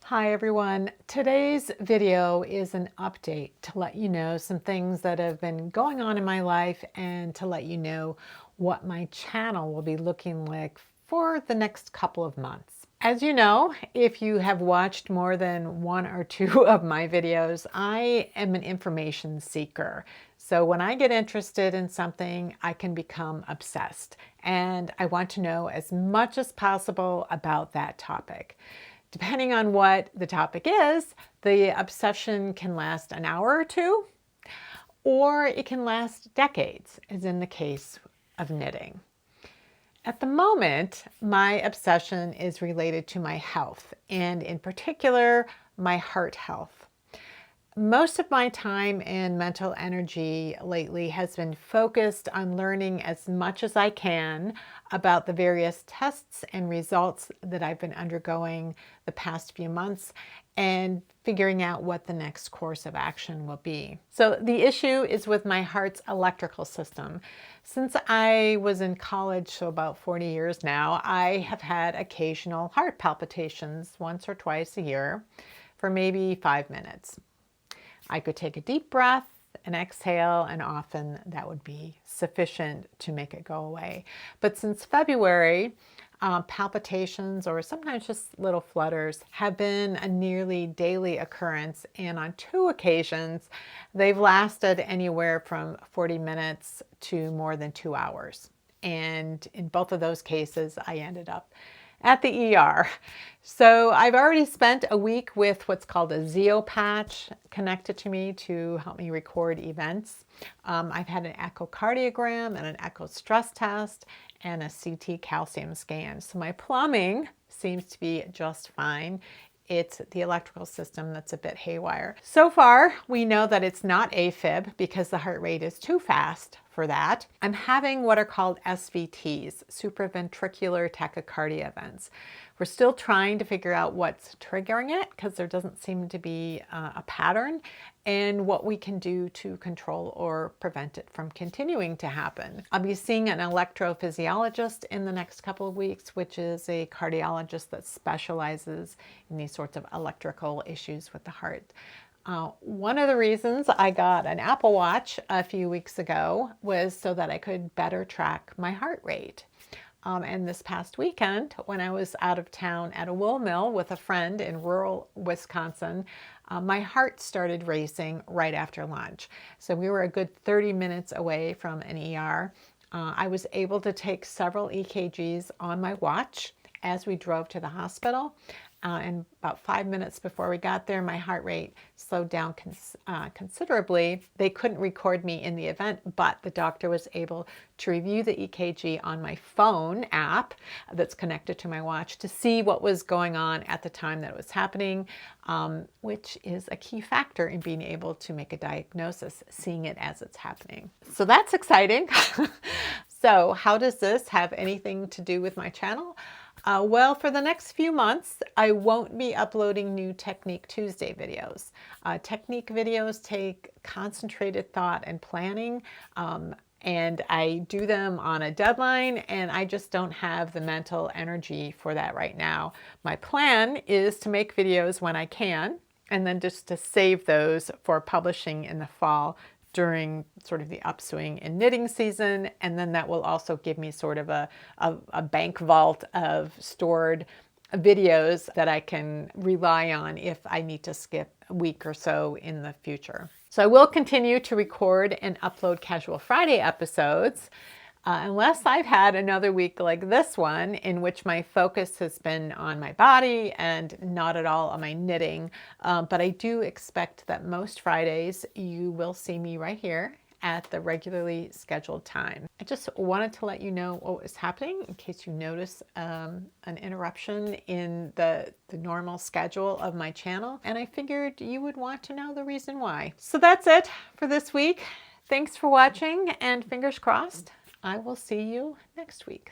Hi everyone. Today's video is an update to let you know some things that have been going on in my life and to let you know what my channel will be looking like for the next couple of months. As you know, if you have watched more than one or two of my videos, I am an information seeker. So when I get interested in something, I can become obsessed, and I want to know as much as possible about that topic. Depending on what the topic is, the obsession can last an hour or two, or it can last decades, as in the case of knitting. At the moment, my obsession is related to my health, and in particular, my heart health. Most of my time and mental energy lately has been focused on learning as much as I can about the various tests and results that I've been undergoing the past few months and figuring out what the next course of action will be. So the issue is with my heart's electrical system. Since I was in college, so about 40 years now, I have had occasional heart palpitations once or twice a year for maybe 5 minutes. I could take a deep breath and exhale, and often that would be sufficient to make it go away. But since February, palpitations, or sometimes just little flutters, have been a nearly daily occurrence, and on 2 occasions, they've lasted anywhere from 40 minutes to more than 2 hours. And in both of those cases, I ended up at the ER. So I've already spent a week with what's called a Zeo patch connected to me to help me record events. I've had an echocardiogram and an echo stress test and a CT calcium scan. So my plumbing seems to be just fine. It's the electrical system that's a bit haywire. So far, we know that it's not AFib because the heart rate is too fast for that. I'm having what are called SVTs, supraventricular tachycardia events. We're still trying to figure out what's triggering it because there doesn't seem to be a pattern, and what we can do to control or prevent it from continuing to happen. I'll be seeing an electrophysiologist in the next couple of weeks, which is a cardiologist that specializes in these sorts of electrical issues with the heart. One of the reasons I got an Apple Watch a few weeks ago was so that I could better track my heart rate. And this past weekend, when I was out of town at a wool mill with a friend in rural Wisconsin, my heart started racing right after lunch. So we were a good 30 minutes away from an ER. I was able to take several EKGs on my watch as we drove to the hospital. And about 5 minutes before we got there, my heart rate slowed down considerably. They couldn't record me in the event, but the doctor was able to review the EKG on my phone app that's connected to my watch to see what was going on at the time that it was happening, which is a key factor in being able to make a diagnosis, seeing it as it's happening. So that's exciting. So how does this have anything to do with my channel? Well, for the next few months, I won't be uploading new Technique Tuesday videos. Technique videos take concentrated thought and planning, and I do them on a deadline, and I just don't have the mental energy for that right now. My plan is to make videos when I can, and then just to save those for publishing in the fall during sort of the upswing in knitting season, and then that will also give me sort of a bank vault of stored videos that I can rely on if I need to skip a week or so in the future. So I will continue to record and upload Casual Friday episodes, unless I've had another week like this one in which my focus has been on my body and not at all on my knitting. But I do expect that most Fridays you will see me right here at the regularly scheduled time. I just wanted to let you know what was happening in case you notice an interruption in the normal schedule of my channel, and I figured you would want to know the reason why. So that's it for this week. Thanks for watching, and fingers crossed, I will see you next week.